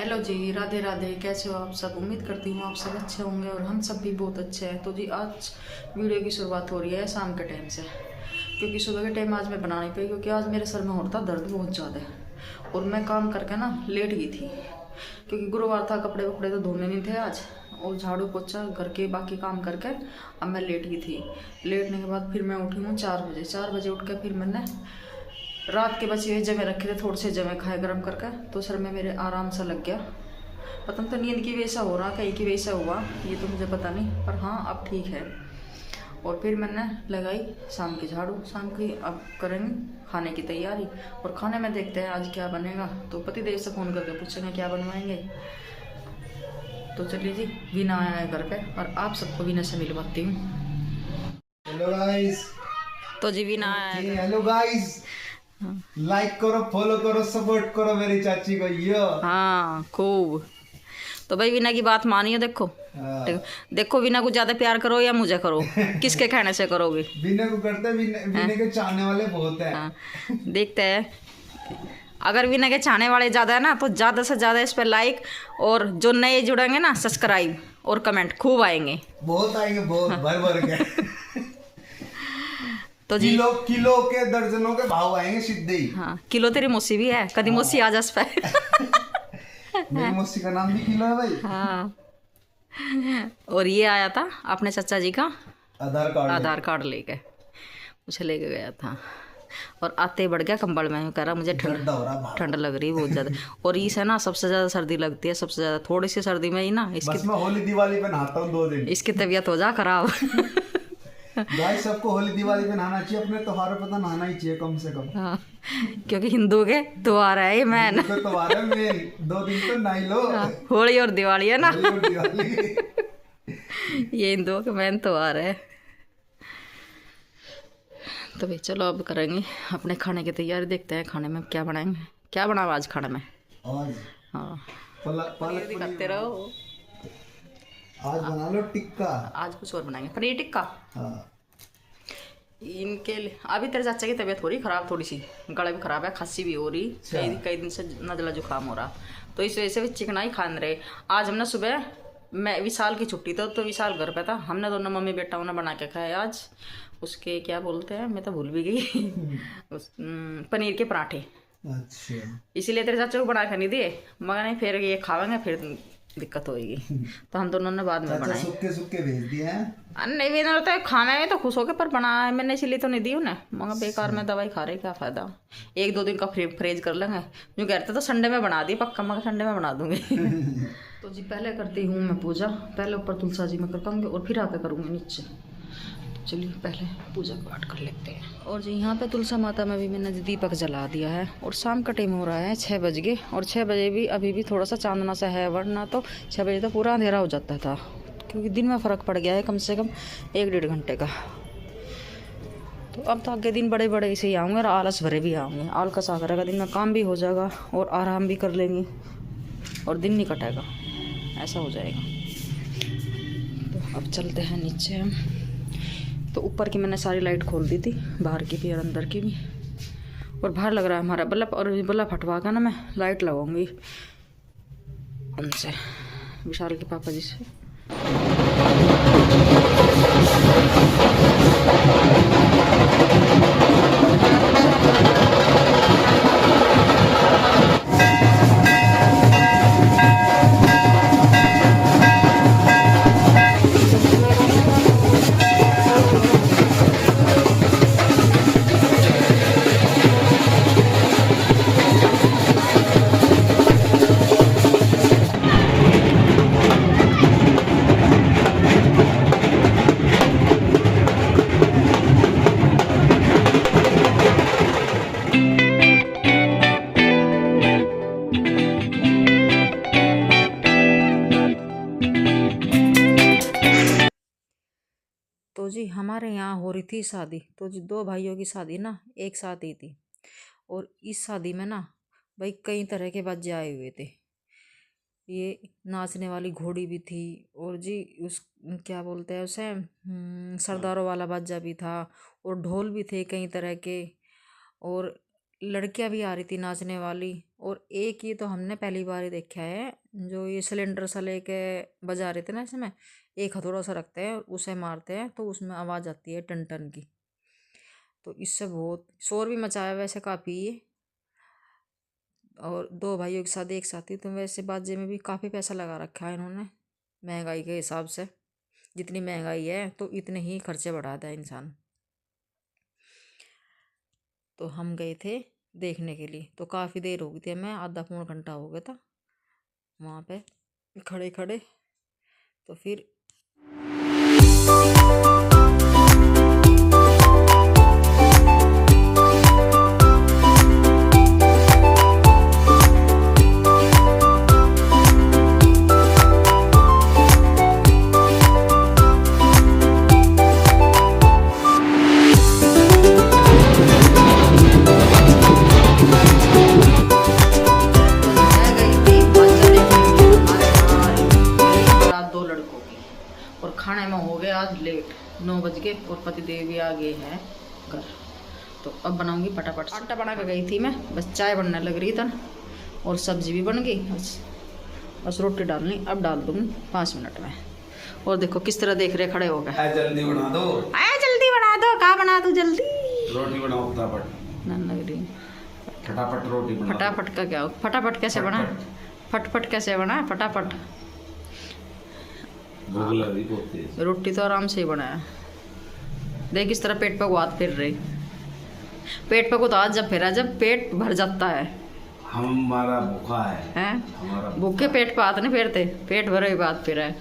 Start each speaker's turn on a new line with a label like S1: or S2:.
S1: Hello जी, राधे राधे। कैसे हो आप सब? उम्मीद करती हूँ आप सब अच्छे होंगे और हम सब भी बहुत अच्छे हैं। तो जी आज वीडियो की शुरुआत हो रही है शाम के टाइम से, क्योंकि सुबह के टाइम आज मैं बना नहीं पाई, क्योंकि आज मेरे सर में हो रहा था दर्द बहुत ज़्यादा और मैं काम करके ना लेट गई थी, क्योंकि गुरुवार था। कपड़े वपड़े तो धोने नहीं थे आज, और झाड़ू पोछा घर के बाकी काम करके अब मैं लेट गई थी। लेटने के बाद फिर मैं उठी हूँ 4 बजे। 4 बजे उठ के फिर मैंने रात के बचे हुए जमे रखे थे, थोड़े से जमे खाए गर्म करके, तो सर में मेरे आराम सा लग गया। पता नहीं तो नींद की वजह से हो रहा, कहीं की वजह से हुआ, ये तो मुझे पता नहीं, पर हाँ अब ठीक है। और फिर मैंने लगाई शाम की झाड़ू। शाम की अब करेंगे खाने की तैयारी, और खाने में देखते हैं आज क्या बनेगा। तो पतिदेव से फ़ोन करके पूछेंगे क्या बनवाएंगे। तो चलिए जी, वीना आया है घर पे और आप सबको वीना से मिलवाती हूँ।
S2: Hello guys.
S1: तो जी वीना आया है घर पे।
S2: हेलो गाइस, लाइक करो, फॉलो करो, सपोर्ट करो मेरी चाची को यो।
S1: हाँ खूब। तो भाई वीना की बात मानियो। देखो देखो, वीना को ज्यादा प्यार करो या मुझे करो, किसके कहने से करोगे?
S2: बिना को करते, बिना के चाहने वाले बहुत है।
S1: हाँ, देखते हैं। अगर वीना के चाहने वाले ज़्यादा है ना, तो ज़्यादा से ज़्यादा इस पर लाइक, और जो नए जुड़ेंगे ना सब्सक्राइब और कमेंट खूब आएंगे।
S2: बहुत आएंगे, बहुत भर भर के।
S1: तो जी
S2: किलो किलो के दर्जनों के भाव आएंगे सीधे ही।
S1: हाँ, किलो तेरी मौसी भी है, कदी मौसी आ जा इस पे।
S2: मेरी मौसी का नाम भी किलो है भाई।
S1: हाँ, और ये आया था अपने चाचा जी का आधार
S2: लेके।
S1: कार्ड लेके, मुझे लेके गया था। और आते ही बढ़ गया कंबल में, कह रहा मुझे ठंड
S2: हो रहा भाव।
S1: ठंड लग रही है बहुत ज़्यादा। और इसे ना सबसे ज़्यादा सर्दी लगती है, सबसे ज़्यादा थोड़ी सी सर्दी में ही ना
S2: बस मैं होली दिवाली पे नहाता हूँ 2 दिन।
S1: इसकी तबीयत हो जा खराब।
S2: गाइस, सबको होली दिवाली पे नहाना चाहिए, अपने त्योहारों पे तो नहाना ही चाहिए कम से कम।
S1: हाँ, क्योंकि हिंदू के त्योहार है ये मैन।
S2: तो त्योहार है मेन, 2 दिन तो नहा ही लो।
S1: हाँ, होली और दिवाली है ना।
S2: होली और दिवाली।
S1: ये हिंदुओं के मैन त्योहार है। तो भाई चलो अब करेंगे अपने खाने की तैयारी, देखते हैं खाने में क्या बनाएंगे। क्या बनाओ आज खाने में?
S2: आज
S1: हाँ,
S2: पालक
S1: पनीर दिखाते रहो।
S2: आज बना लो टिक्का।
S1: आज कुछ और बनाएंगे, पनीर टिक्का।
S2: हाँ।
S1: इनके लिए अभी तेरे चाचा की तबीयत हो रही खराब, थोड़ी सी गला भी खराब है, खांसी भी हो रही, कई कई दिन से नजला जुकाम हो रहा, तो इस वजह से भी चिकना ही खान रहे। आज हमने सुबह, मैं विशाल की छुट्टी था तो विशाल घर पे था, हमने दोनों मम्मी बेटा उन्हें बना के खाया आज। उसके क्या बोलते हैं, मैं तो भूल भी गई। पनीर के पराठे।
S2: अच्छा।
S1: इसीलिए तेरे चाचा को बना के नहीं दिए, मगर नहीं फिर ये खावेंगे फिर दिक्कत होगी। तो हम दोनों ने बाद में
S2: चाचा
S1: बनाए।
S2: सुक्के सुक्के भेज दिए हैं।
S1: नहीं भी ना, तो खाने में तो खुश होके, पर बनाया है मैंने इसीलिए तो नहीं दी उन्हें, मगर बेकार में दवाई खा रहे क्या फ़ायदा। 1-2 दिन का फ्रेज कर लेंगे। जो कहते तो संडे में बना दी पक्का, मगर संडे में बना दूंगी। तो जी पहले करती हूँ मैं पूजा, पहले ऊपर तुलसा जी में कर पाऊंगी और फिर आके करूँगी नीचे। तो चलिए पहले पूजा पाठ कर लेते हैं। और जी यहाँ पे तुलसा माता में भी मैंने दीपक जला दिया है, और शाम का टाइम हो रहा है 6 बज गए, और 6 बजे भी अभी भी थोड़ा सा चांदना सा है, वरना तो 6 बजे तो पूरा अंधेरा हो जाता था, क्योंकि दिन में फ़र्क पड़ गया है कम से कम 1-1.5 घंटे का। तो अब तो आगे दिन बड़े बड़े इसे ही आऊँगे और आलस भरे भी आऊँगे। आलकस आ करेगा, दिन में काम भी हो जाएगा और आराम भी कर लेंगे और दिन नहीं कटेगा, ऐसा हो जाएगा। तो अब चलते हैं नीचे हम। तो ऊपर की मैंने सारी लाइट खोल दी थी, बाहर की भी और अंदर की भी। और बाहर लग रहा है हमारा बल्ब, और बल्ब हटवा कर ना मैं लाइट लगाऊंगी उनसे, विशाल के पापा जी से। तो जी हमारे यहाँ हो रही थी शादी, तो जी 2 भाइयों की शादी ना एक साथ ही थी, और इस शादी में ना भाई कई तरह के बाजे आए हुए थे। ये नाचने वाली घोड़ी भी थी, और जी उस क्या बोलते हैं उसे, सरदारों वाला बाजा भी था, और ढोल भी थे कई तरह के, और लड़कियां भी आ रही थी नाचने वाली, और एक ही तो हमने पहली बार ही देखा है जो ये सिलेंडर सा लेके बजा रहे थे ना, इसमें एक हथौड़ा सा रखते हैं और उसे मारते हैं तो उसमें आवाज़ आती है टन टन की। तो इससे बहुत शोर भी मचाया वैसे काफ़ी ये, और दो भाइयों के साथ एक साथ ही, तो वैसे बाजे में भी काफ़ी पैसा लगा रखा है इन्होंने महंगाई के हिसाब से। जितनी महंगाई है तो इतने ही खर्चे बढ़ाता है इंसान। तो हम गए थे देखने के लिए, तो काफ़ी देर हो गई थी, हमें आधा पौन घंटा हो गया था वहाँ पे खड़े खड़े। तो फिर खाने में हो गया आज लेट, 9 बज गए और पति देव भी आ गए हैं घर। तो अब बनाऊंगी फटाफट। आटा बना के गई थी मैं, बस चाय बनने लग रही था और सब्जी भी बन गई, बस रोटी डालनी, अब डाल दूंगी 5 मिनट में। और देखो किस तरह देख रहे खड़े हो गए।
S3: जल्दी बना दो,
S1: आया जल्दी बना दो, कहाँ बना दो जल्दी,
S3: रोटी बनाओ फटाफट।
S1: नन लग रही
S3: फटाफट रोटी बनाओ।
S1: फटाफट का क्या, फटाफट कैसे बना, फटफट कैसे बना, फटाफट।
S3: भूख लग रही बहुत तेज।
S1: रोटी तो आराम से ही बनाया, देख इस तरह पेट पे गुआत फिर रही, पेट पे कुछ आज जब फिरा जब पेट भर जाता है।
S3: हमारा भूखा है,
S1: हैं
S3: हमारा
S1: भूखे पेट पे हाथ नहीं फेरते, पेट भरे ही बात फिर है।